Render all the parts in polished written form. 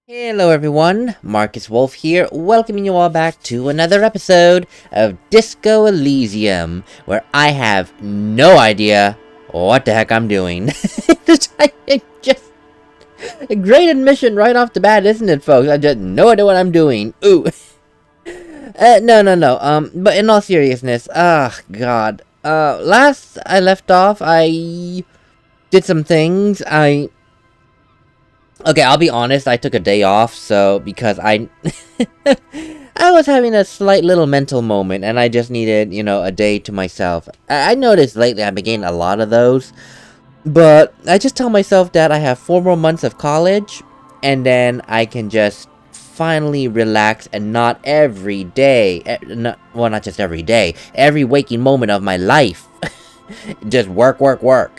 Hello everyone, MarcusWolfe here, welcoming you all back to another episode of Disco Elysium, where I have no idea what the heck I'm doing. Just a great admission right off the bat, isn't it, folks? I just no idea what I'm doing. Ooh. No. But in all seriousness, God. Last I left off, I did some things. Okay, I'll be honest, I took a day off, so, because I was having a slight little mental moment, and I just needed, a day to myself. I noticed lately I've been getting a lot of those, but I just tell myself that I have 4 more months of college, and then I can just finally relax and not every day, not just every day, every waking moment of my life. Just work.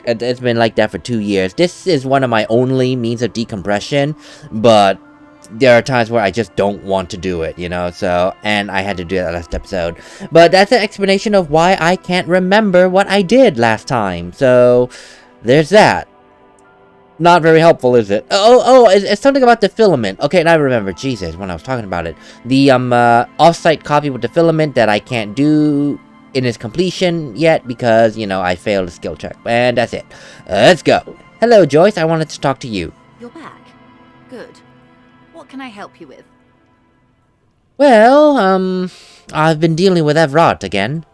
It's been like that for 2 years. This is one of my only means of decompression, but there are times where I just don't want to do it, so, and I had to do that last episode. But that's an explanation of why I can't remember what I did last time, so there's that. Not very helpful, is it? It's something about the filament. Okay, now I remember. Jesus, when I was talking about it. The, off-site copy with the filament that I can't do in its completion yet because, I failed a skill check. And that's it. Let's go. Hello, Joyce. I wanted to talk to you. You're back. Good. What can I help you with? Well, I've been dealing with Evrot again.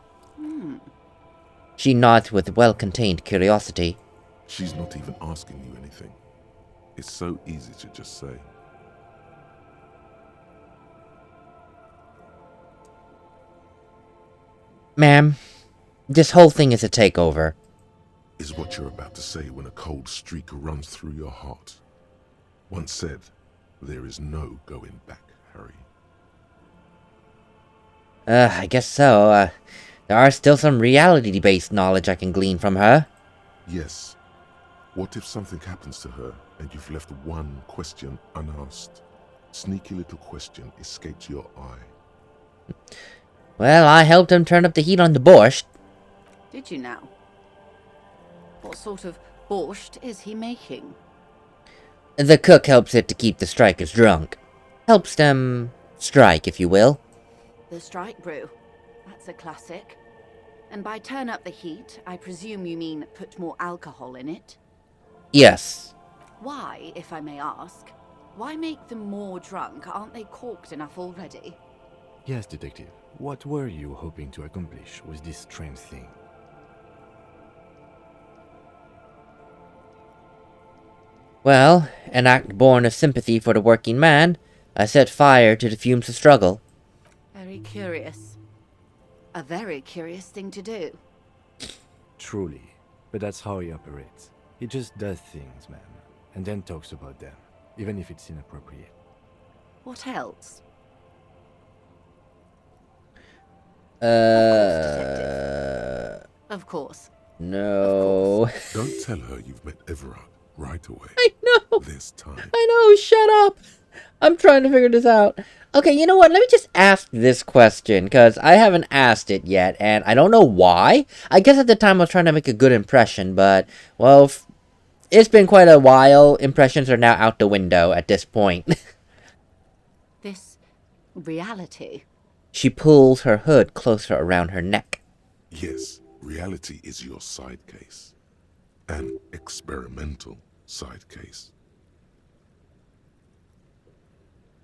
She nods with well-contained curiosity. She's not even asking you anything. It's so easy to just say. Ma'am, this whole thing is a takeover. Is what you're about to say when a cold streak runs through your heart. Once said, there is no going back, Harry. I guess so. There are still some reality-based knowledge I can glean from her. Yes. What if something happens to her and you've left one question unasked? Sneaky little question escapes your eye. Well, I helped him turn up the heat on the borscht. Did you now? What sort of borscht is he making? The cook helps it to keep the strikers drunk. Helps them strike, if you will. The strike brew. That's a classic. And by turn up the heat, I presume you mean put more alcohol in it? Yes. Why, if I may ask? Why make them more drunk? Aren't they corked enough already? Yes, Detective. What were you hoping to accomplish with this strange thing? Well, an act born of sympathy for the working man, I set fire to the fumes of struggle. Very curious. A very curious thing to do. Truly. But that's how he operates. He just does things, man, and then talks about them, even if it's inappropriate. What else? Of course. No. Don't tell her you've met Everard right away. I know. This time. I know, shut up. I'm trying to figure this out. Okay, you know what? Let me just ask this question, because I haven't asked it yet, and I don't know why. I guess at the time I was trying to make a good impression, but, well, it's been quite a while. Impressions are now out the window at this point. This reality. She pulls her hood closer around her neck. Yes, reality is your side case. An experimental side case.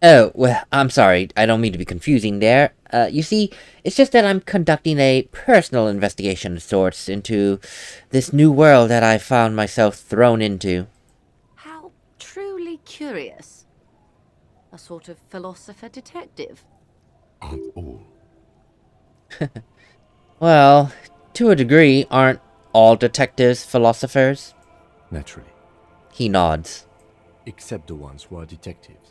Oh, well, I'm sorry. I don't mean to be confusing there. You see, it's just that I'm conducting a personal investigation of sorts into this new world that I found myself thrown into. How truly curious. A sort of philosopher detective. Aren't all. Well, to a degree, aren't all detectives philosophers? Naturally. He nods. Except the ones who are detectives.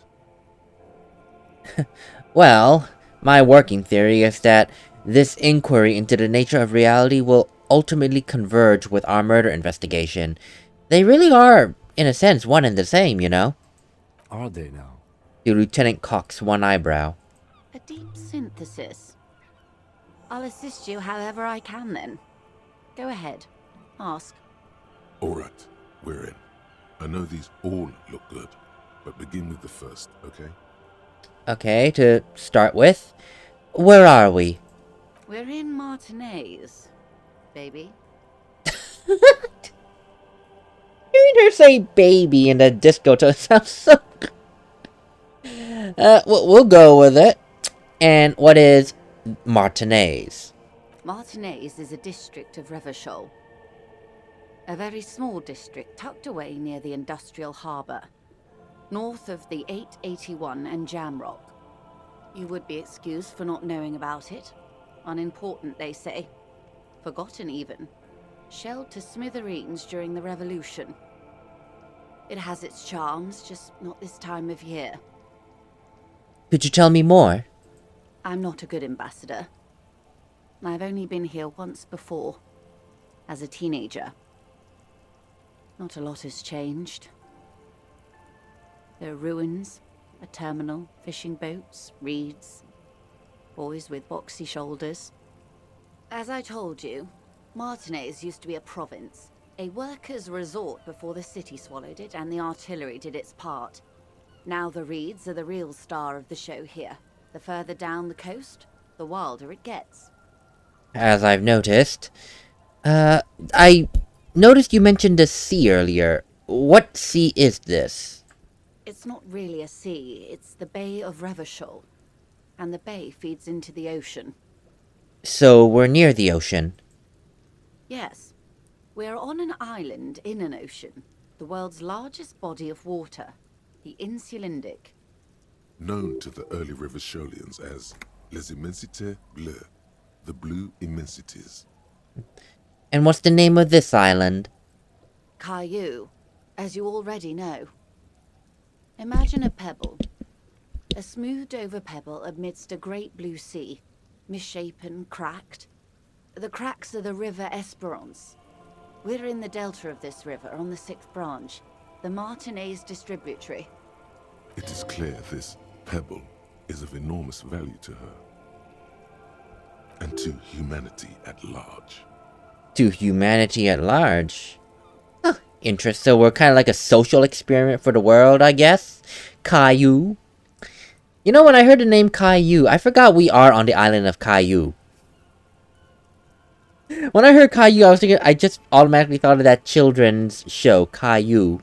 Well, my working theory is that this inquiry into the nature of reality will ultimately converge with our murder investigation. They really are, in a sense, one and the same, you know? Are they now? The lieutenant cocks one eyebrow. A deep synthesis. I'll assist you however I can then. Go ahead. Ask. All right, we're in. I know these all look good. but begin with the first, okay? Okay, to start with, where are we? We're in Martinaise, baby. Hearing her say baby in the disco tone sounds so... we'll go with it. And what is Martinaise? Martinaise is a district of Revachol. A very small district tucked away near the industrial harbour, north of the 881 and Jamrock. You would be excused for not knowing about it. Unimportant, they say. Forgotten, even. Shelled to smithereens during the Revolution. It has its charms, just not this time of year. Could you tell me more? I'm not a good ambassador. I've only been here once before, as a teenager. Not a lot has changed. There are ruins, a terminal, fishing boats, reeds, boys with boxy shoulders. As I told you, Martinaise used to be a province, a workers' resort before the city swallowed it and the artillery did its part. Now the reeds are the real star of the show here. The further down the coast, the wilder it gets. As I've noticed. I noticed you mentioned a sea earlier. What sea is this? It's not really a sea, it's the Bay of Revachol. And the bay feeds into the ocean. So we're near the ocean. Yes. We're on an island in an ocean. The world's largest body of water. The Insulindic. Known to the early Revacholians as Les Immensités Bleues, the Blue Immensities. And what's the name of this island? Caillou, as you already know. Imagine a pebble. A smoothed-over pebble amidst a great blue sea. Misshapen, cracked. The cracks are the River Esperance. We're in the delta of this river, on the 6th branch. The Martinaise distributary. It is clear this pebble is of enormous value to her. And to humanity at large. To humanity at large. Huh, interesting. So we're kind of like a social experiment for the world, I guess? Caillou. You know, when I heard the name Caillou, I forgot we are on the island of Caillou. When I heard Caillou, I just automatically thought of that children's show, Caillou.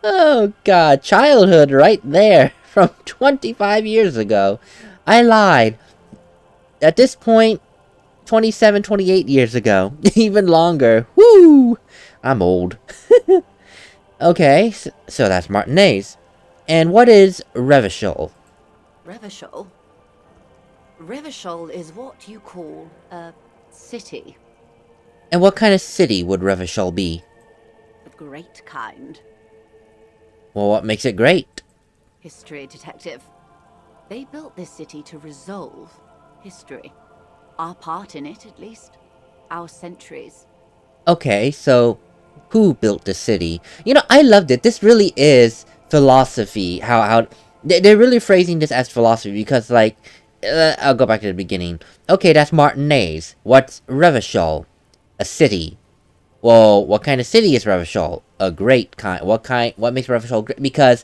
Oh god, childhood right there, from 25 years ago. I lied. At this point, 27, 28 years ago. Even longer. Woo! I'm old. Okay, so that's Martinaise. And what is Revachol? Revachol? Revachol is what you call a city. And what kind of city would Revachol be? A great kind. Well, what makes it great? History detective. They built this city to resolve history. Our part in it, at least. Our centuries. Okay, so who built the city? You know, I loved it. This really is philosophy. How they're really phrasing this as philosophy because, like, I'll go back to the beginning. Okay, that's Martinaise. What's Revachol? A city. Well, what kind of city is Revachol? A great kind. What makes Revachol great? Because,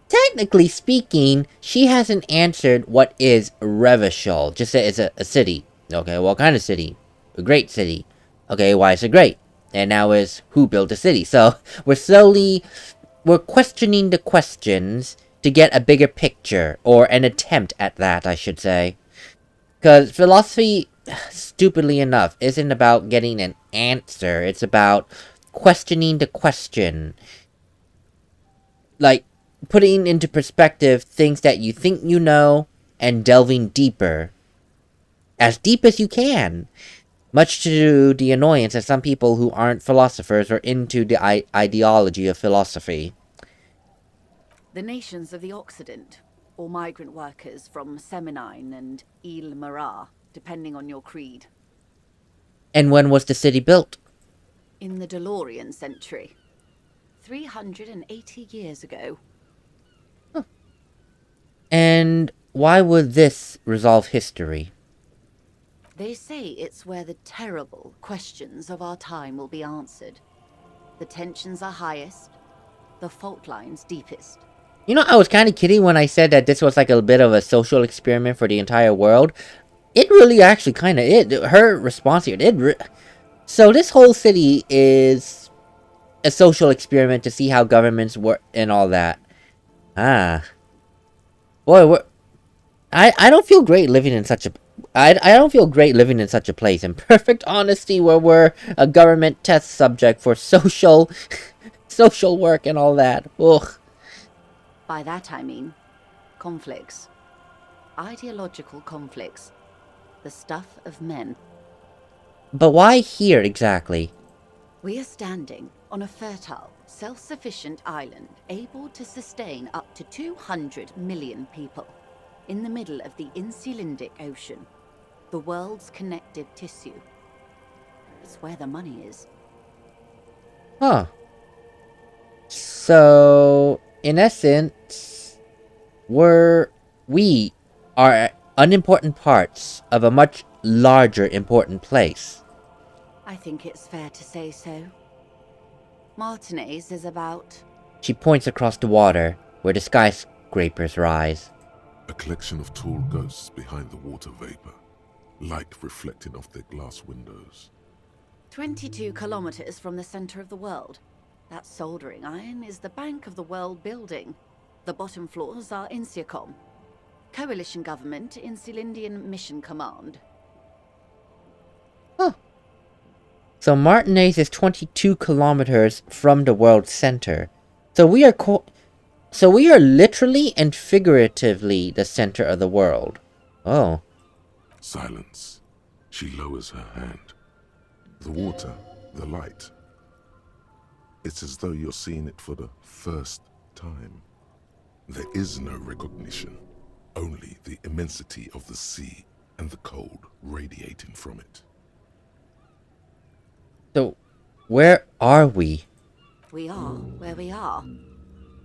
technically speaking, she hasn't answered what is Revachol. Just say it's a city. Okay, what kind of city? A great city. Okay, why is it great? And now is who built the city? So, we're questioning the questions to get a bigger picture, or an attempt at that, I should say. Because philosophy, stupidly enough, isn't about getting an answer. It's about questioning the question. Like, putting into perspective things that you think you know, and delving deeper. As deep as you can. Much to the annoyance of some people who aren't philosophers or into the ideology of philosophy. The nations of the Occident, or migrant workers from Seminine and Ile Marat, depending on your creed. And when was the city built? In the DeLorean century. 380 years ago. Huh. And why would this resolve history? They say it's where the terrible questions of our time will be answered. The tensions are highest, the fault line's deepest. You know, I was kind of kidding when I said that this was like a bit of a social experiment for the entire world. It really actually kind of is. Her response here, so this whole city is a social experiment to see how governments work and all that. Ah. Boy, I don't feel great living in such a... I don't feel great living in such a place. In perfect honesty, where we're a government test subject for social... social work and all that. Ugh. By that I mean conflicts. Ideological conflicts. The stuff of men. But why here, exactly? We are standing on a fertile, self-sufficient island able to sustain up to 200 million people in the middle of the Insulindic Ocean, the world's connective tissue. It's where the money is. Huh. So, in essence, we are unimportant parts of a much larger important place. I think it's fair to say so. Martinaise is about... She points across the water, where the skyscrapers rise. A collection of tall ghosts behind the water vapor, light reflecting off their glass windows. 22 kilometers from the center of the world. That soldering iron is the bank of the world building. The bottom floors are Insiacom. Coalition government, Insulindian Mission Command. Huh. So Martinaise is 22 kilometers from the world's center. So we are literally and figuratively the center of the world. Oh. Silence. She lowers her hand. The water, the light. It's as though you're seeing it for the first time. There is no recognition, only the immensity of the sea and the cold radiating from it. So, where are we? We are where we are.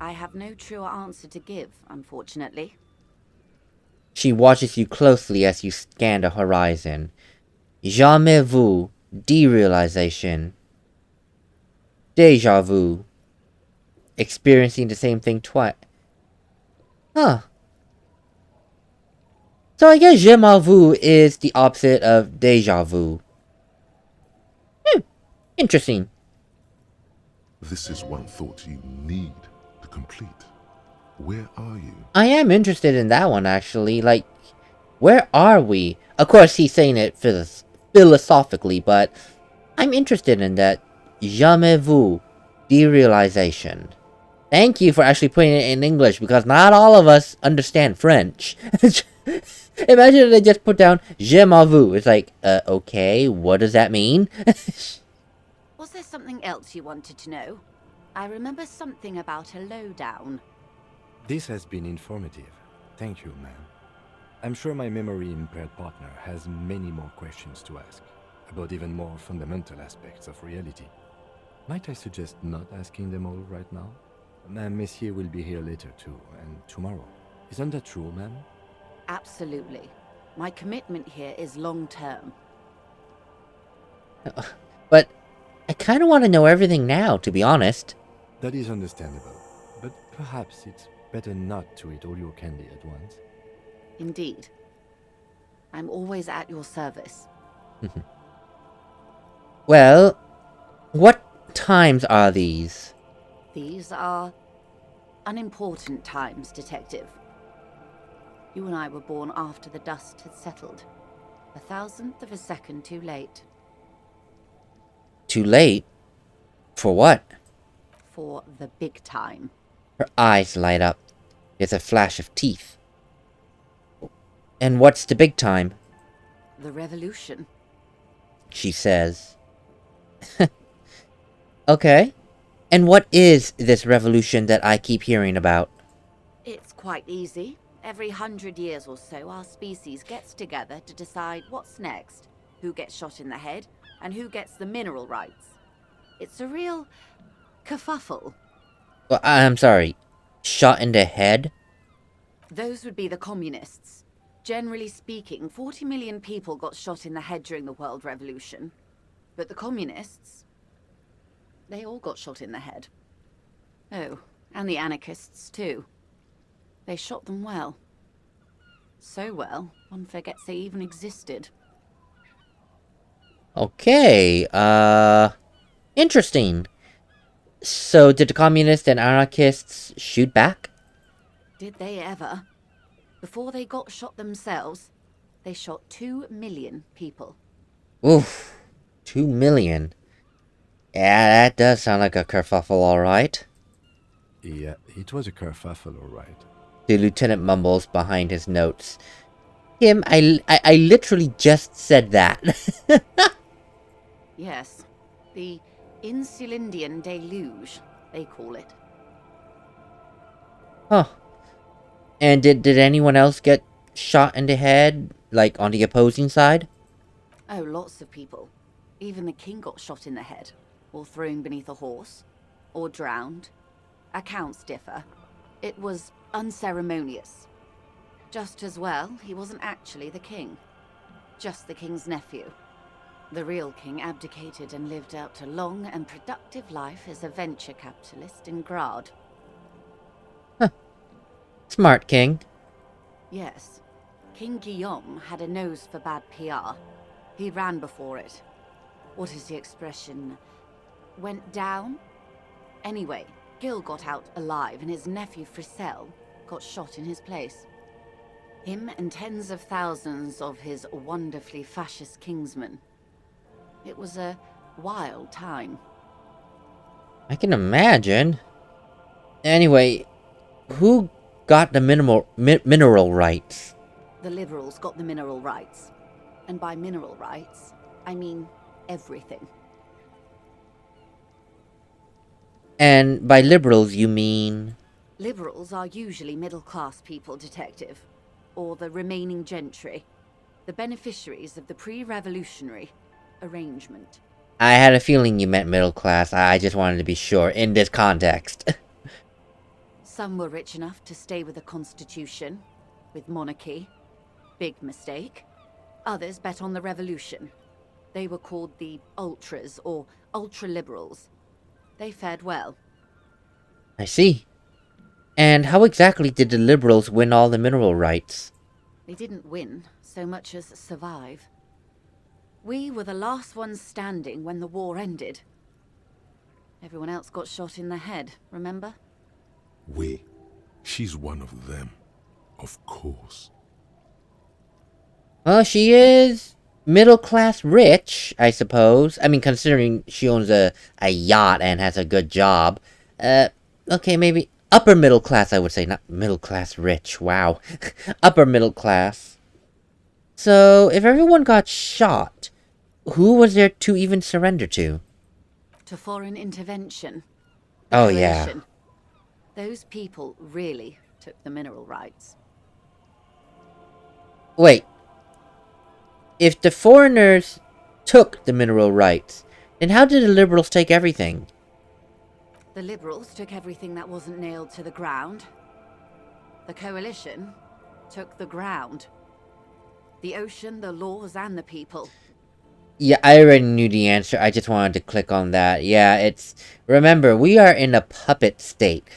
I have no truer answer to give, unfortunately. She watches you closely as you scan the horizon. Jamais vu, derealization. Deja vu. Experiencing the same thing twice. Huh. So I guess jamais vu is the opposite of deja vu. Interesting. This is one thought you need to complete. Where are you? I am interested in that one, actually. Like, where are we? Of course, he's saying it philosophically, but I'm interested in that. Jamais vu. Derealization. Thank you for actually putting it in English, because not all of us understand French. Imagine if they just put down jamais vu. It's like, okay, what does that mean? Was there something else you wanted to know? I remember something about a lowdown. This has been informative. Thank you, ma'am. I'm sure my memory-impaired partner has many more questions to ask, about even more fundamental aspects of reality. Might I suggest not asking them all right now? Messier will be here later too, and tomorrow. Isn't that true, ma'am? Absolutely. My commitment here is long-term. But I kind of want to know everything now, to be honest. That is understandable, but perhaps it's better not to eat all your candy at once. Indeed. I'm always at your service. Well, what times are these? These are unimportant times, Detective. You and I were born after the dust had settled. 1,000th of a second too late. Too late? For what? For the big time. Her eyes light up. There's a flash of teeth. And what's the big time? The revolution. She says. Okay. And what is this revolution that I keep hearing about? It's quite easy. Every 100 years or so, our species gets together to decide what's next, who gets shot in the head, and who gets the mineral rights. It's a real kerfuffle. Well, I'm sorry. Shot in the head? Those would be the communists. Generally speaking, 40 million people got shot in the head during the World Revolution. But the communists, they all got shot in the head. Oh, and the anarchists too. They shot them well. So well, one forgets they even existed. Okay, interesting. So, did the communists and anarchists shoot back? Did they ever? Before they got shot themselves, they shot 2 million people. Oof, 2 million. Yeah, that does sound like a kerfuffle, alright. Yeah, it was a kerfuffle, alright. The lieutenant mumbles behind his notes. Kim, I literally just said that. Yes, the Insulindian deluge, they call it. Huh. And did anyone else get shot in the head, like on the opposing side? Oh, lots of people. Even the king got shot in the head, or thrown beneath a horse, or drowned. Accounts differ. It was unceremonious. Just as well, he wasn't actually the king. Just the king's nephew. The real king abdicated and lived out a long and productive life as a venture capitalist in Grad. Smart king. Yes. King Guillaume had a nose for bad PR. He ran before it. What is the expression? Went down? Anyway, Gil got out alive and his nephew Frisell got shot in his place. Him and tens of thousands of his wonderfully fascist kingsmen. It was a wild time. I can imagine. Anyway, who got the mineral rights? The liberals got the mineral rights. And by mineral rights, I mean everything. And by liberals, you mean... Liberals are usually middle-class people, Detective. Or the remaining gentry. The beneficiaries of the pre-revolutionary arrangement. I had a feeling you meant middle class. I just wanted to be sure in this context. Some were rich enough to stay with the Constitution, with monarchy. Big mistake. Others bet on the revolution. They were called the ultras, or ultra-liberals. They fared well. I see. And how exactly did the liberals win all the mineral rights? They didn't win so much as survive. We were the last ones standing when the war ended. Everyone else got shot in the head, remember? She's one of them. Of course. Well, she is middle class rich, I suppose. I mean, considering she owns a yacht and has a good job. Okay, maybe upper middle class, I would say. Not middle class rich, wow. Upper middle class. So, if everyone got shot, who was there to even surrender to? To foreign intervention. Oh, yeah. Coalition. Those people really took the mineral rights. Wait. If the foreigners took the mineral rights, then how did the liberals take everything? The liberals took everything that wasn't nailed to the ground. The coalition took the ground. The ocean, the laws, and the people. Yeah, I already knew the answer. I just wanted to click on that. Yeah, it's... Remember, we are in a puppet state.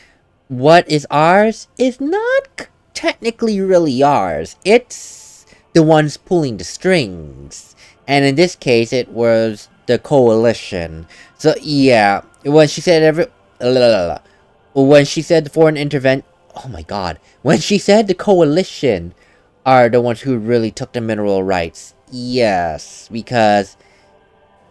What is ours is not technically really ours. It's the ones pulling the strings. And in this case, it was the coalition. So, yeah. When she said when she said the foreign intervention... Oh my god. When she said the coalition are the ones who really took the mineral rights. Yes, because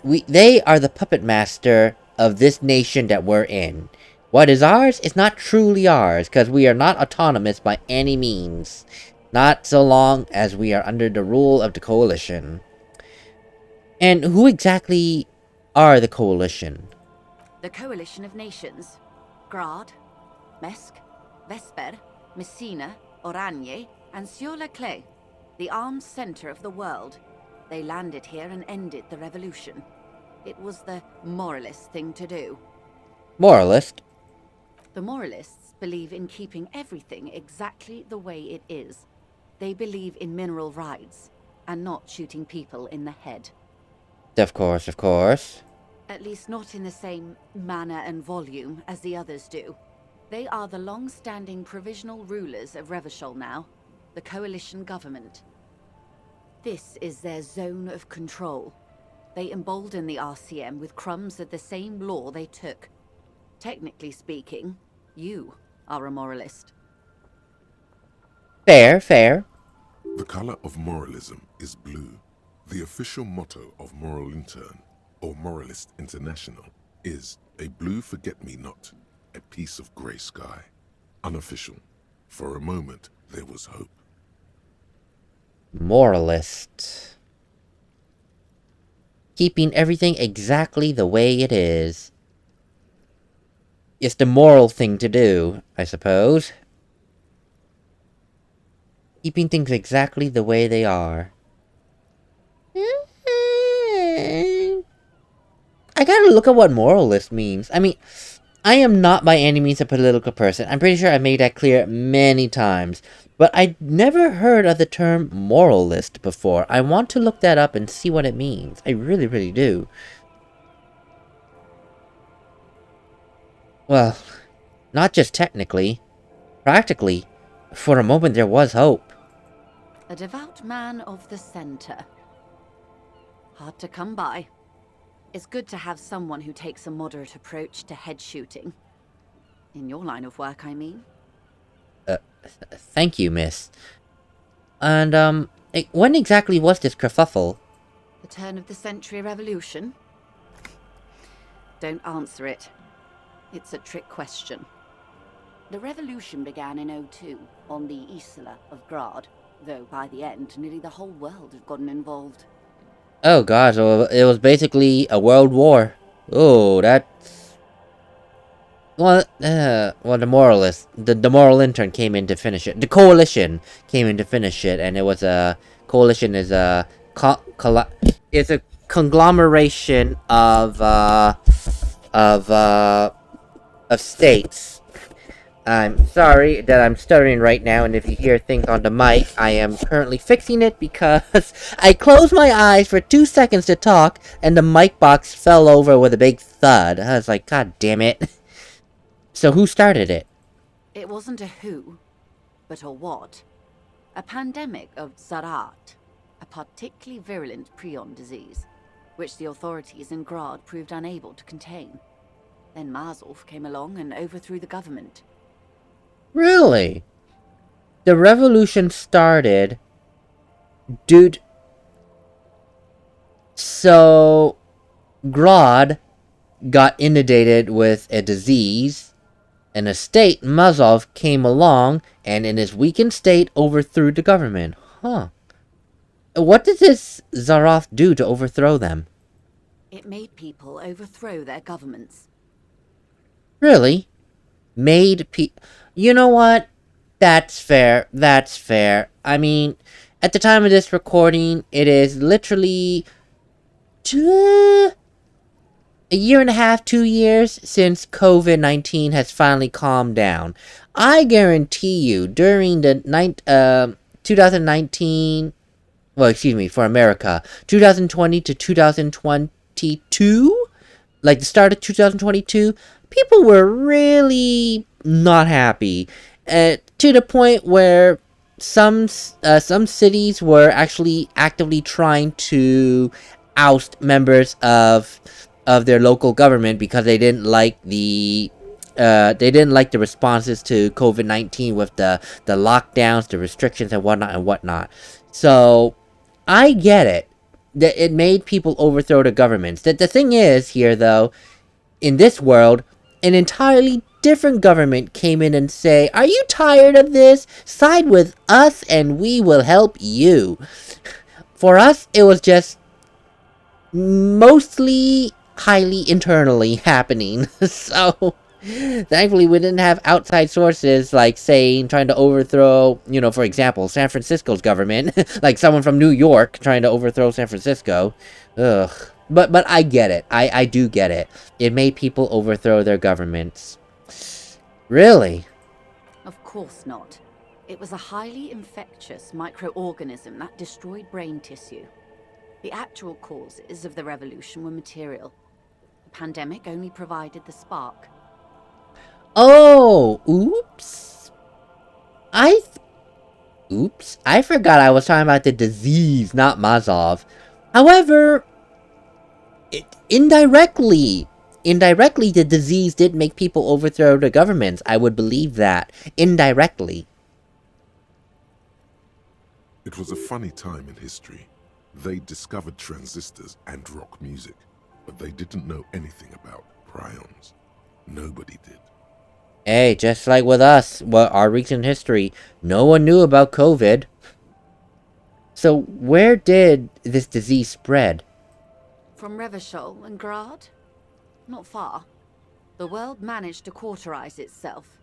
they are the puppet master of this nation that we're in. What is ours is not truly ours, because we are not autonomous by any means. Not so long as we are under the rule of the coalition. And who exactly are the coalition? The coalition of nations. Grad, Mesk, Vesper, Messina, Oranje, and Sur-le-Clay. The armed center of the world. They landed here and ended the revolution. It was the moralist thing to do. Moralist? The moralists believe in keeping everything exactly the way it is. They believe in mineral rights, and not shooting people in the head. Of course. At least not in the same manner and volume as the others do. They are the long-standing provisional rulers of Revachol now, the coalition government. This is their zone of control. They embolden the RCM with crumbs of the same law they took. Technically speaking, you are a moralist. Fair, fair. The color of moralism is blue. The official motto of Moral Intern, or Moralist International, is a blue forget-me-not, a piece of grey sky. Unofficial. For a moment, there was hope. Moralist. Keeping everything exactly the way it is. It's the moral thing to do, I suppose. Keeping things exactly the way they are. I gotta look at what moralist means. I mean, I am not by any means a political person. I'm pretty sure I made that clear many times. But I never heard of the term moralist before. I want to look that up and see what it means. I really, really do. Well, not just technically. Practically. For a moment there was hope. A devout man of the center. Hard to come by. It's good to have someone who takes a moderate approach to head shooting. In your line of work, I mean. Thank you, miss. And, when exactly was this kerfuffle? The turn of the century revolution? Don't answer it. It's a trick question. The revolution began in '02 on the Isla of Grad, though by the end, nearly the whole world had gotten involved. Oh gosh, well, it was basically a world war. Oh, that's... Well, the moralist, the moral intern came in to finish it. The coalition came in to finish it, and it was a... Coalition is a... It's a conglomeration of states. I'm sorry that I'm stuttering right now, and if you hear things on the mic, I am currently fixing it because I closed my eyes for 2 seconds to talk, and the mic box fell over with a big thud. I was like, God damn it. So who started it? It wasn't a who, but a what. A pandemic of Zarat, a particularly virulent prion disease, which the authorities in Grad proved unable to contain. Then MarcusWolfe came along and overthrew the government. Really? The revolution started... Dude... So... Grodd got inundated with a disease, and a state, MarcusWolfe, came along, and in his weakened state, overthrew the government. Huh. What did this Zaroth do to overthrow them? It made people overthrow their governments. Really? You know what? That's fair. That's fair. I mean, at the time of this recording, it is literally... a year and a half, 2 years since COVID-19 has finally calmed down. I guarantee you, during the 2019... Well, excuse me, for America, 2020 to 2022? Like the start of 2022, people were really not happy. To the point where some cities were actually actively trying to oust members of their local government because they didn't like the responses to COVID-19 with the lockdowns, the restrictions, and whatnot. So I get it that it made people overthrow the governments. That the thing is here, though, in this world, an entirely different government came in and say, "Are you tired of this? Side with us and we will help you." For us, it was just mostly highly internally happening. So thankfully we didn't have outside sources like trying to overthrow, for example, San Francisco's government. Like someone from New York trying to overthrow San Francisco. Ugh. But I get it. I do get it. It made people overthrow their governments. Really? Of course not. It was a highly infectious microorganism that destroyed brain tissue. The actual causes of the revolution were material. The pandemic only provided the spark. Oh, oops. Oops. I forgot I was talking about the disease, not Mazov. However, indirectly, the disease did make people overthrow the governments. I would believe that. Indirectly. It was a funny time in history. They discovered transistors and rock music, but they didn't know anything about prions. Nobody did. Hey, just like with us, our recent history, no one knew about COVID. So where did this disease spread? From Revachol and Grad? Not far. The world managed to cauterize itself.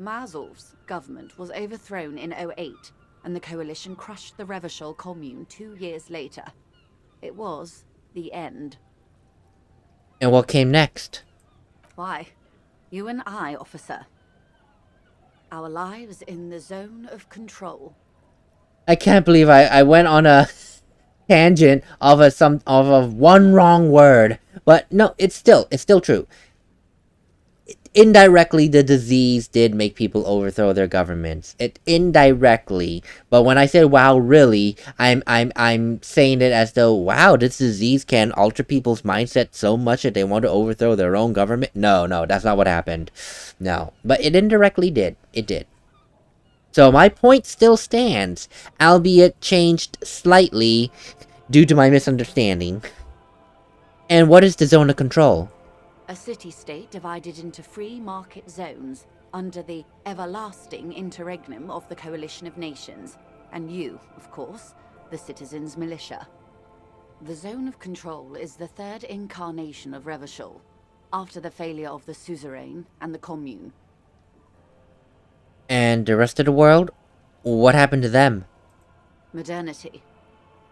MarcusWolfe's government was overthrown in '08, and the coalition crushed the Revachol commune 2 years later. It was the end. And what came next? Why? You and I, officer. Our lives in the zone of control. I can't believe I went on a tangent of a one wrong word. But no, it's still true. Indirectly, the disease did make people overthrow their governments. It indirectly, but when I said "wow," really, I'm saying it as though wow, this disease can alter people's mindset so much that they want to overthrow their own government. No, that's not what happened. No, but it indirectly did. It did. So my point still stands, albeit changed slightly due to my misunderstanding. And what is the zone of control? A city-state divided into free market zones under the everlasting interregnum of the Coalition of Nations, and you, of course, the citizens' militia. The zone of control is the third incarnation of Revachol, after the failure of the suzerain and the commune. And the rest of the world? What happened to them? Modernity.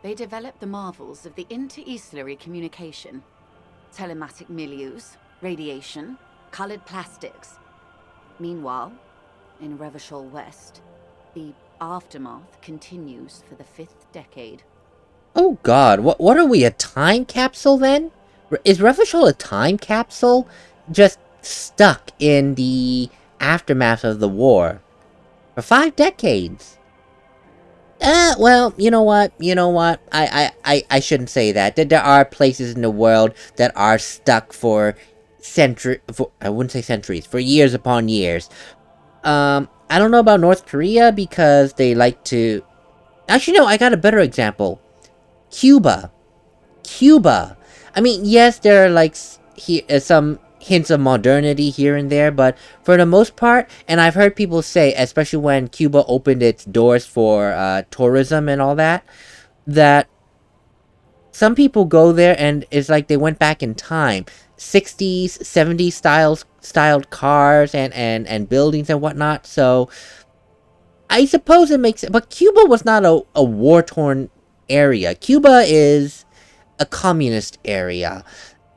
They developed the marvels of the inter-eastlery communication, telematic milieus, radiation, colored plastics. Meanwhile, in Revachol West, the aftermath continues for the 5th decade. Oh god, what are we, a time capsule then? Is Revachol a time capsule? Just stuck in the aftermath of the war. For 5 decades. Well, you know what? I shouldn't say that. There are places in the world that are stuck for I wouldn't say centuries, for years upon years. I don't know about North Korea because they like to... Actually, no, I got a better example. Cuba. I mean, yes, there are like some hints of modernity here and there, but for the most part, and I've heard people say, especially when Cuba opened its doors for tourism and all that, that some people go there and it's like they went back in time. 60s, 70s styled cars and buildings and whatnot. So I suppose it makes... But Cuba was not a war-torn area. Cuba is a communist area.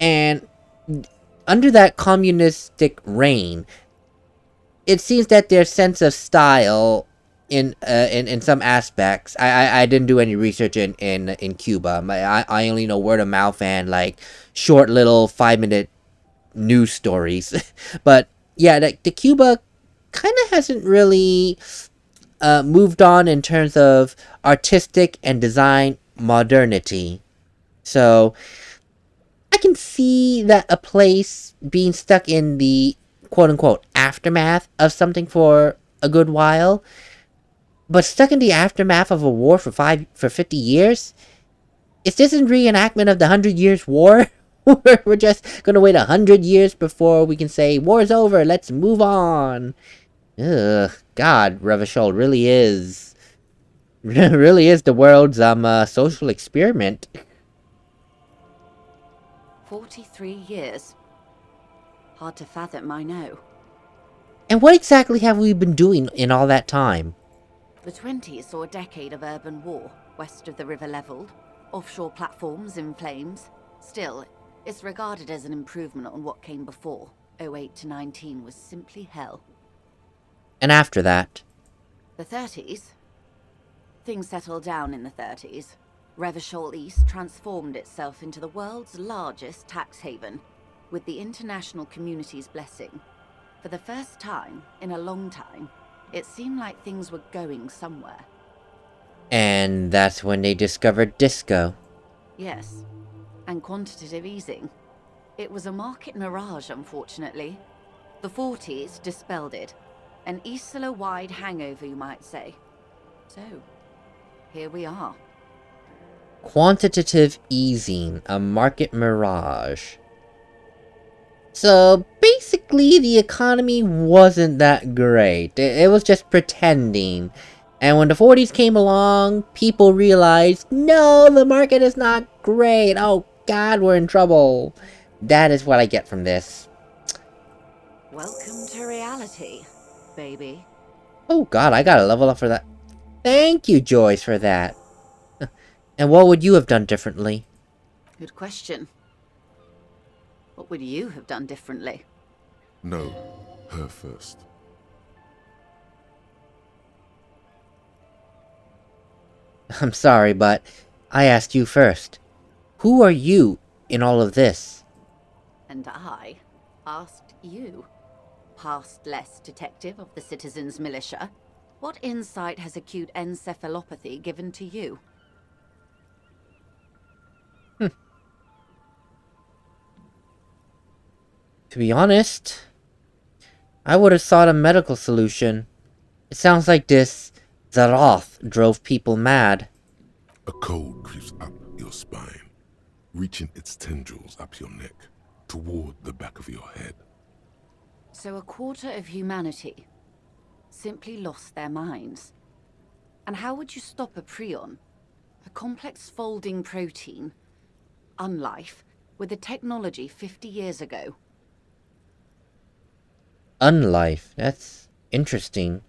And under that communistic reign, it seems that their sense of style in some aspects... I didn't do any research in Cuba. I only know word of mouth and like short little 5-minute news stories. But yeah, the Cuba kind of hasn't really moved on in terms of artistic and design modernity. So I can see that a place being stuck in the quote-unquote aftermath of something for a good while, but stuck in the aftermath of a war for 50 years? Is this a reenactment of the 100 Years' War? We're just gonna wait 100 years before we can say, war's over, let's move on. Ugh, God, Revachol really is the world's social experiment. 43 years. Hard to fathom, I know. And what exactly have we been doing in all that time? The 20s saw a decade of urban war, west of the river leveled, offshore platforms in flames. Still, it's regarded as an improvement on what came before. '08 to '19 was simply hell. And after that? The 30s? Things settled down in the 30s. Revachol East transformed itself into the world's largest tax haven, with the international community's blessing. For the first time in a long time, it seemed like things were going somewhere. And that's when they discovered disco. Yes, and quantitative easing. It was a market mirage, unfortunately. The 40s dispelled it. An Isola-wide hangover, you might say. So, here we are. Quantitative easing, a market mirage. So basically, the economy wasn't that great. It was just pretending. And when the 40s came along, people realized, no, the market is not great. Oh god, we're in trouble. That is what I get from this. Welcome to reality, baby. Oh god, I gotta level up for that. Thank you, Joyce, for that. And what would you have done differently? Good question. What would you have done differently? No, her first. I'm sorry, but I asked you first. Who are you in all of this? And I asked you, past-less detective of the Citizens Militia, what insight has acute encephalopathy given to you? To be honest, I would have sought a medical solution. It sounds like this Zaroth drove people mad. A cold creeps up your spine, reaching its tendrils up your neck, toward the back of your head. So a quarter of humanity simply lost their minds. And how would you stop a prion? A complex folding protein, unlife, with a technology 50 years ago. Unlife. That's interesting.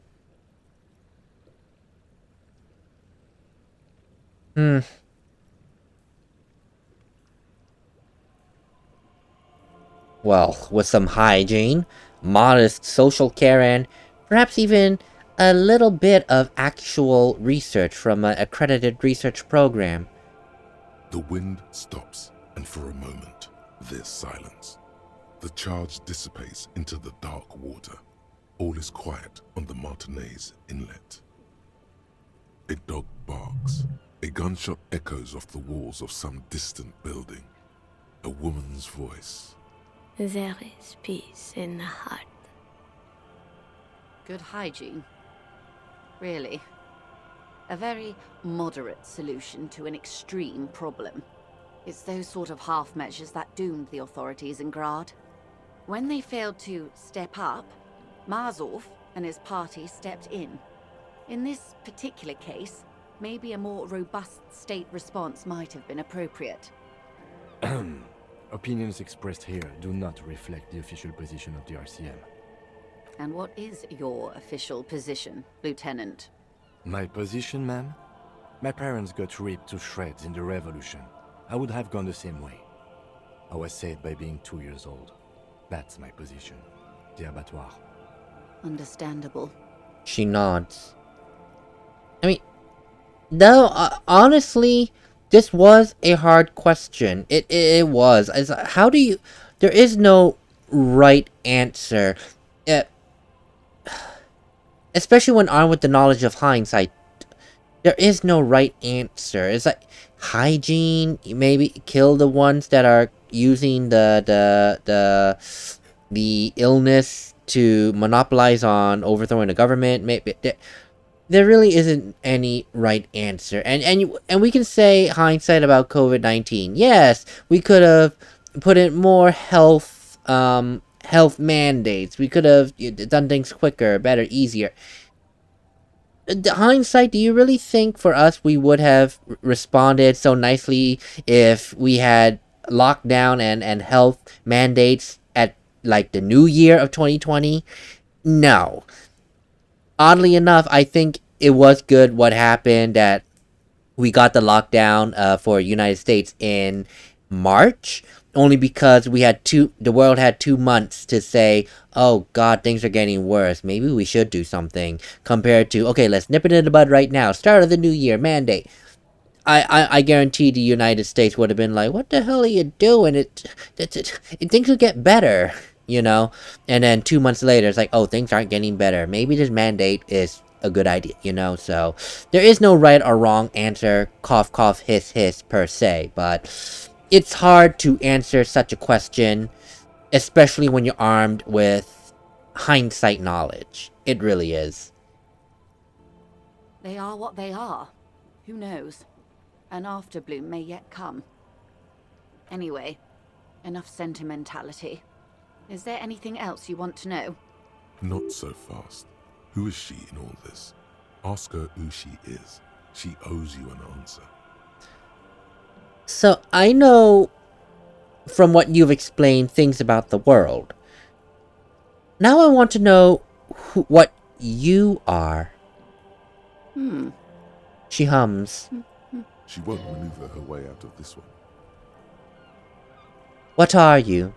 Well, with some hygiene, modest social care, and perhaps even a little bit of actual research from an accredited research program. The wind stops, and for a moment, there's silence. The charge dissipates into the dark water. All is quiet on the Martinaise inlet. A dog barks. A gunshot echoes off the walls of some distant building. A woman's voice. There is peace in the heart. Good hygiene. Really. A very moderate solution to an extreme problem. It's those sort of half measures that doomed the authorities in Grad. When they failed to step up, MarcusWolfe and his party stepped in. In this particular case, maybe a more robust state response might have been appropriate. Opinions expressed here do not reflect the official position of the RCM. And what is your official position, Lieutenant? My position, ma'am? My parents got ripped to shreds in the revolution. I would have gone the same way. I was saved by being 2 years old. That's my position. The abattoir. Understandable. She nods. I mean, no, honestly, this was a hard question. It was. How do you... There is no right answer. Especially when armed with the knowledge of hindsight. There is no right answer. It's like hygiene, maybe kill the ones that are using the illness to monopolize on overthrowing the government. Maybe there really isn't any right answer. And we can say hindsight about COVID-19. Yes, we could have put in more health mandates. We could have done things quicker, better, easier. The hindsight, do you really think for us we would have responded so nicely if we had lockdown and health mandates at like the new year of 2020? No. Oddly enough, I think it was good what happened that we got the lockdown for United States in March, only because the world had 2 months to say, oh god, things are getting worse, maybe we should do something, compared to, okay, let's nip it in the bud right now, start of the new year, mandate. I guarantee the United States would have been like, what the hell are you doing? Things will get better. you know? And then 2 months later, it's like, oh, things aren't getting better. Maybe this mandate is a good idea, you know? So, there is no right or wrong answer, cough, cough, hiss, hiss, per se. But it's hard to answer such a question, especially when you're armed with hindsight knowledge. It really is. They are what they are. Who knows? An afterbloom may yet come. Anyway, enough sentimentality. Is there anything else you want to know? Not so fast. Who is she in all this? Ask her who she is. She owes you an answer. So, I know from what you've explained things about the world. Now I want to know what you are. She hums. She won't maneuver her way out of this one. What are you?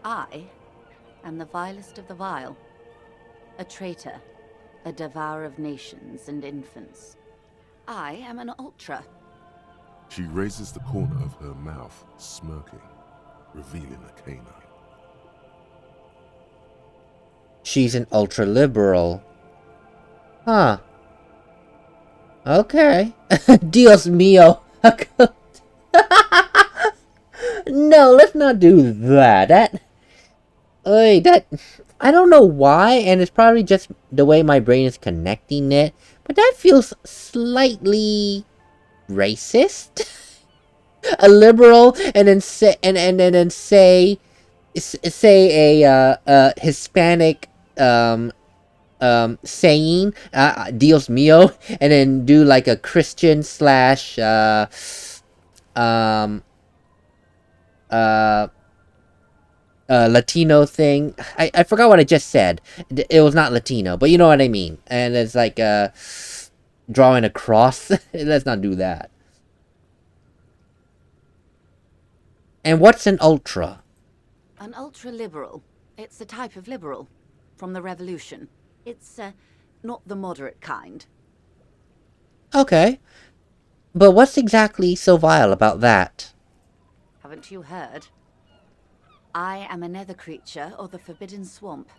I am the vilest of the vile. A traitor. A devourer of nations and infants. I am an ultra. She raises the corner of her mouth, smirking, revealing a canine. She's an ultra-liberal. Huh. Okay. Dios mío. No, let's not do that. I don't know why, and it's probably just the way my brain is connecting it, but that feels slightly racist. A liberal, and then say, and then say a Hispanic saying Dios mío, and then do like a Christian slash Latino thing. I forgot what I just said. It was not Latino, but you know what I mean. And it's like drawing a cross. Let's not do that. And what's an ultra? An ultra-liberal. It's a type of liberal. From the revolution. It's, not the moderate kind. Okay. But what's exactly so vile about that? Haven't you heard? I am a nether creature of the Forbidden Swamp.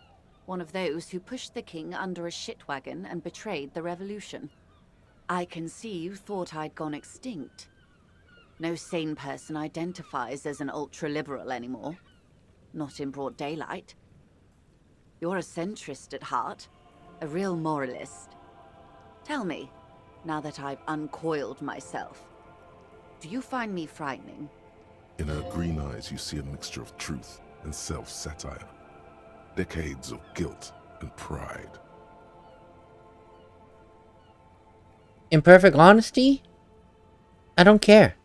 One of those who pushed the king under a shit wagon and betrayed the revolution. I can see you thought I'd gone extinct. No sane person identifies as an ultra-liberal anymore. Not in broad daylight. You're a centrist at heart. A real moralist. Tell me, now that I've uncoiled myself, do you find me frightening? In her green eyes, you see a mixture of truth and self-satire. Decades of guilt and pride. In perfect honesty, I don't care.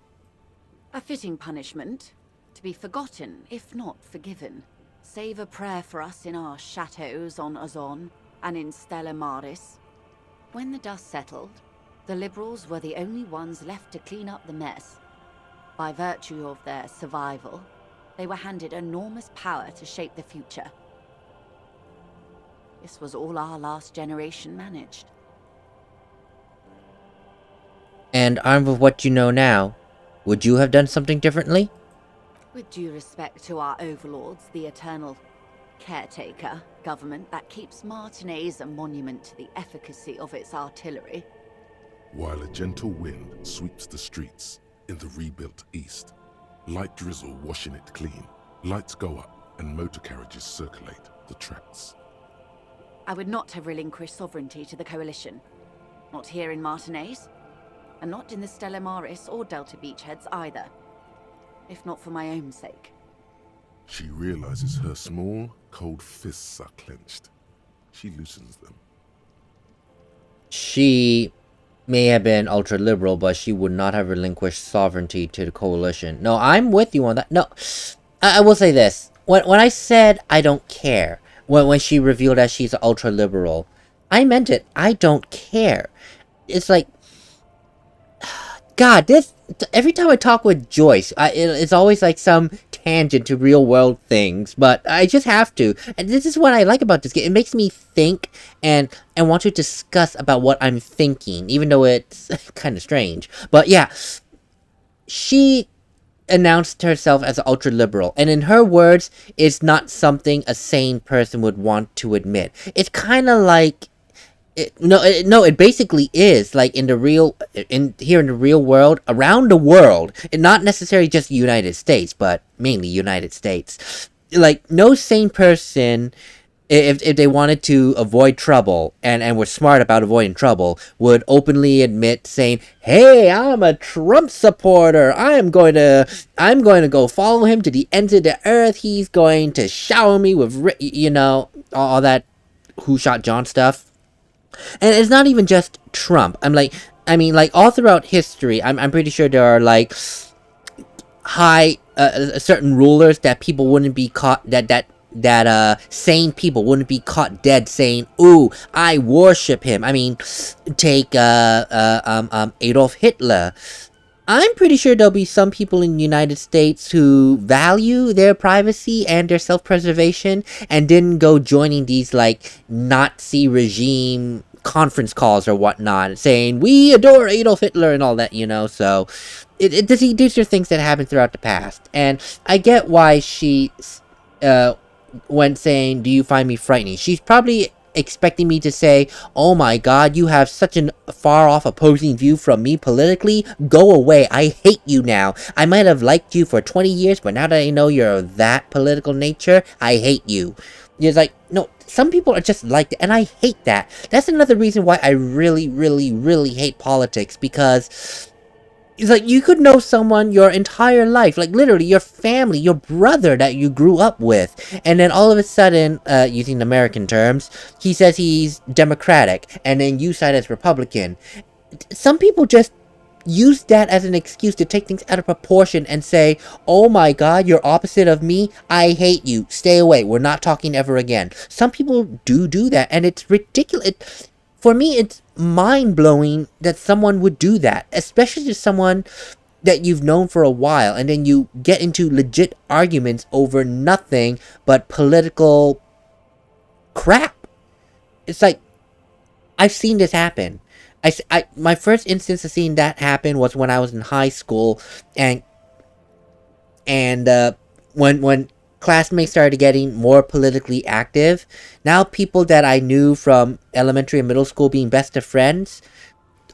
A fitting punishment. To be forgotten, if not forgiven. Save a prayer for us in our chateaus on Ozon and in Stella Maris. When the dust settled, the liberals were the only ones left to clean up the mess. By virtue of their survival, they were handed enormous power to shape the future. This was all our last generation managed. And armed with what you know now, would you have done something differently? With due respect to our overlords, the eternal caretaker government that keeps Martinaise a monument to the efficacy of its artillery. While a gentle wind sweeps the streets in the rebuilt east, light drizzle washing it clean, lights go up and motor carriages circulate the tracks. I would not have relinquished sovereignty to the Coalition. Not here in Martinaise, and not in the Stella Maris or Delta Beachheads either. If not for my own sake. She realizes her small, cold fists are clenched. She loosens them. She may have been ultra-liberal, but she would not have relinquished sovereignty to the Coalition. No, I'm with you on that. No, I will say this. When I said I don't care, when she revealed that she's ultra-liberal, I meant it. I don't care. It's like, God, every time I talk with Joyce, it's always like some tangent to real world things, but I just have to. And this is what I like about this game. It makes me think and want to discuss about what I'm thinking, even though it's kind of strange. But yeah, she announced herself as ultra-liberal, and in her words, it's not something a sane person would want to admit. It's kind of like it basically is like in the real world, around the world, and not necessarily just the United States, but mainly United States. Like no sane person, if they wanted to avoid trouble and were smart about avoiding trouble, would openly admit saying, "Hey, I'm a Trump supporter. I'm going to go follow him to the ends of the earth. He's going to shower me with all that who shot John stuff." And it's not even just Trump. I mean, all throughout history, I'm pretty sure there are like certain rulers that people wouldn't be caught that sane people wouldn't be caught dead saying, "Ooh, I worship him." I mean, take Adolf Hitler. I'm pretty sure there'll be some people in the United States who value their privacy and their self-preservation and didn't go joining these like Nazi regime conference calls or whatnot saying we adore Adolf Hitler and all that, so these are things that happened throughout the past. And I get why she when saying, "Do you find me frightening?" She's probably expecting me to say, "Oh my god, you have such an far off opposing view from me politically. Go away. I hate you now. I might have liked you for 20 years, but now that I know you're that political nature, I hate you." It's like, no, some people are just like that, and I hate that. That's another reason why I really, really, really hate politics, because it's like you could know someone your entire life, like literally your family, your brother that you grew up with, and then all of a sudden, using American terms, he says he's Democratic, and then you side as Republican. Some people just use that as an excuse to take things out of proportion and say, "Oh my god, you're opposite of me, I hate you, stay away, we're not talking ever again." Some people do that, and it's ridiculous. For me, it's mind-blowing that someone would do that, especially to someone that you've known for a while, and then you get into legit arguments over nothing but political crap. It's like, I've seen this happen. My first instance of seeing that happen was when I was in high school, and when classmates started getting more politically active, now people that I knew from elementary and middle school being best of friends,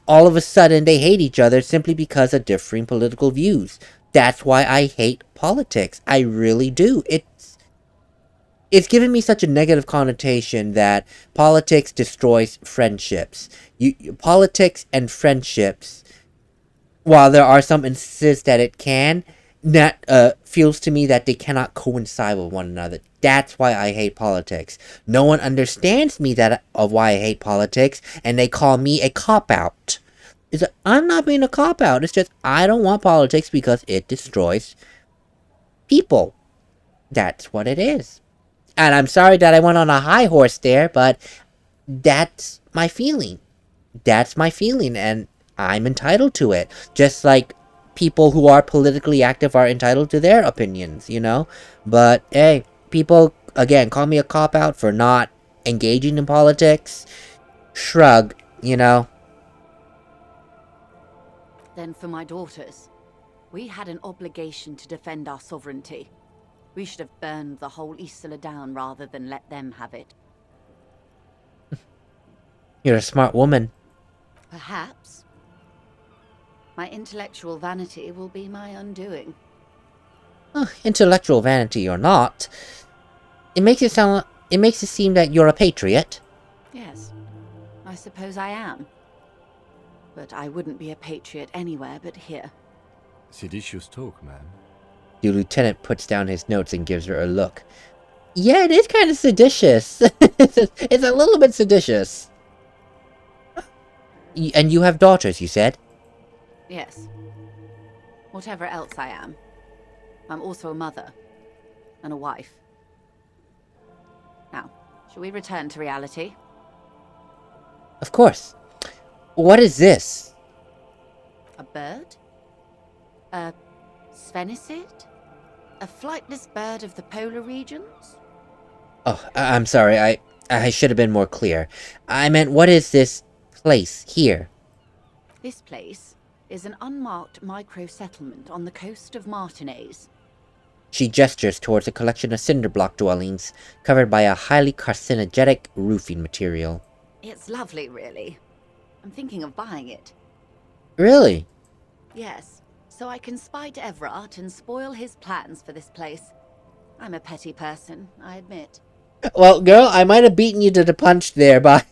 all of a sudden they hate each other simply because of differing political views. That's why I hate politics. I really do. It's given me such a negative connotation that politics destroys friendships. Politics and friendships, while there are some instances that it can, that feels to me that they cannot coincide with one another. That's why I hate politics. No one understands me of why I hate politics, and they call me a cop-out. I'm not being a cop-out. It's just I don't want politics because it destroys people. That's what it is. And I'm sorry that I went on a high horse there, but that's my feeling. That's my feeling, and I'm entitled to it. Just like people who are politically active are entitled to their opinions, But, hey, people, again, call me a cop-out for not engaging in politics. Shrug, Then for my daughters, we had an obligation to defend our sovereignty. We should have burned the whole Isla down rather than let them have it. You're a smart woman. Perhaps. My intellectual vanity will be my undoing. Intellectual vanity or not, it makes it seem that you're a patriot. Yes, I suppose I am. But I wouldn't be a patriot anywhere but here. Seditious talk, man. The lieutenant puts down his notes and gives her a look. Yeah, it is kind of seditious. It's a little bit seditious. And you have daughters, you said? Yes. Whatever else I am, I'm also a mother. And a wife. Now, shall we return to reality? Of course. What is this? A bird? A Svenicid? A flightless bird of the polar regions? Oh, I'm sorry, I should have been more clear. I meant, what is this place here? This place is an unmarked micro-settlement on the coast of Martinaise. She gestures towards a collection of cinder block dwellings covered by a highly carcinogenic roofing material. It's lovely, really. I'm thinking of buying it. Really? Yes, so I can spite Everard and spoil his plans for this place. I'm a petty person, I admit. Well, girl, I might have beaten you to the punch there by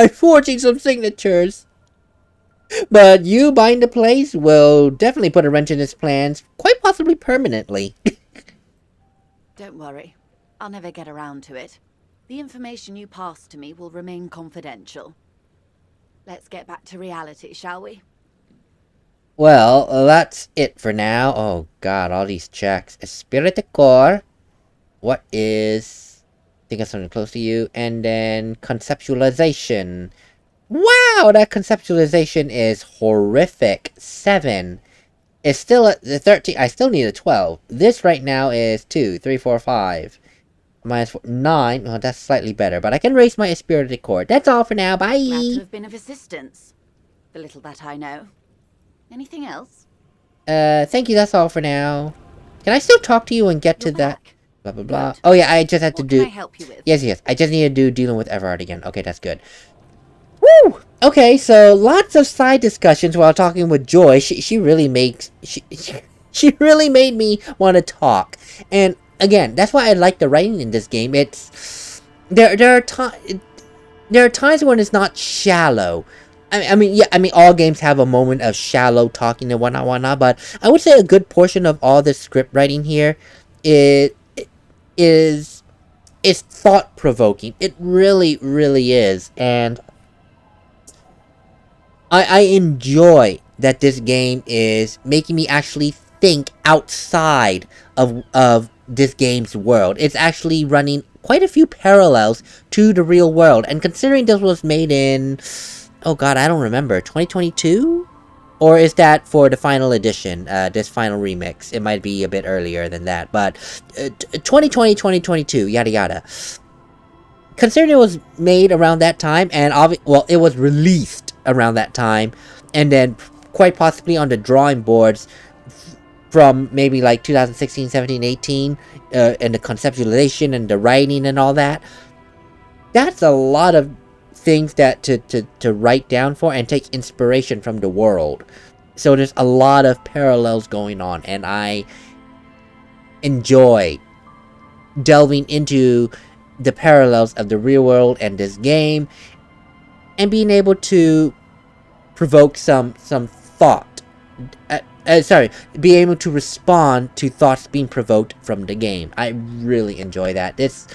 forging some signatures. But you buying the place will definitely put a wrench in his plans, quite possibly permanently. Don't worry. I'll never get around to it. The information you passed to me will remain confidential. Let's get back to reality, shall we? Well, that's it for now. Oh god, all these checks. Esprit de Corps. What is... think of something close to you. And then conceptualization. Wow, that conceptualization is horrific. 7. It's still at the 13. I still need a 12. This right now is 2, 3, 4, 5. Minus 4, 9. Well, that's slightly better. But I can raise my Esprit de Corps. That's all for now. Bye. Glad to have been of assistance. The little that I know. Anything else? Thank you. That's all for now. Can I still talk to you and get You're to that? back. Blah, blah, blah. Good. Oh, yeah, I just had to What do... can I help you with? Yes. I just need to do dealing with Everard again. Okay, that's good. Woo! Okay, so lots of side discussions while talking with Joy. She really makes... She really made me want to talk. And, again, that's why I like the writing in this game. It's... There are times when it's not shallow. I mean, all games have a moment of shallow talking and whatnot, but I would say a good portion of all the script writing here is thought-provoking. It really, really is, and I enjoy that this game is making me actually think outside of this game's world. It's actually running quite a few parallels to the real world, and considering this was made in... oh god, I don't remember. 2022? Or is that for the final edition, this final remix? It might be a bit earlier than that, but 2020, 2022, yada yada. Considering it was made around that time, and well, it was released around that time, and then quite possibly on the drawing boards from maybe like 2016, 17, 18, and the conceptualization and the writing and all that. That's a lot of things that to write down for and take inspiration from the world. So there's a lot of parallels going on, and I enjoy delving into the parallels of the real world and this game, and being able to provoke some thought. Be able to respond to thoughts being provoked from the game. I really enjoy that. This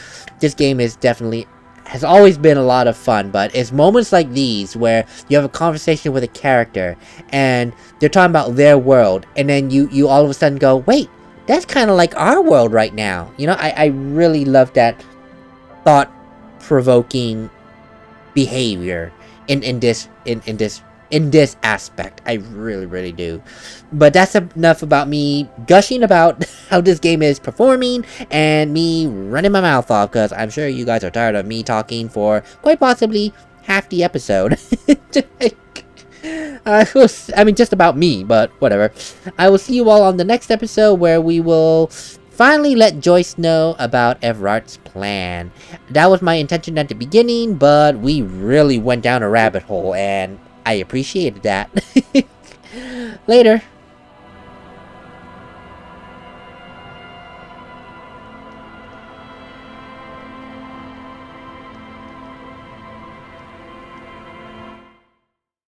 game is definitely... has always been a lot of fun, but it's moments like these where you have a conversation with a character and they're talking about their world, and then you all of a sudden go, wait, that's kind of like our world right now. You know, I really love that thought-provoking behavior in this aspect. I really, really do. But that's enough about me gushing about how this game is performing and me running my mouth off, because I'm sure you guys are tired of me talking for quite possibly half the episode. I mean, just about me, but whatever. I will see you all on the next episode, where we will finally let Joyce know about Everard's plan. That was my intention at the beginning, but we really went down a rabbit hole, and I appreciated that. Later.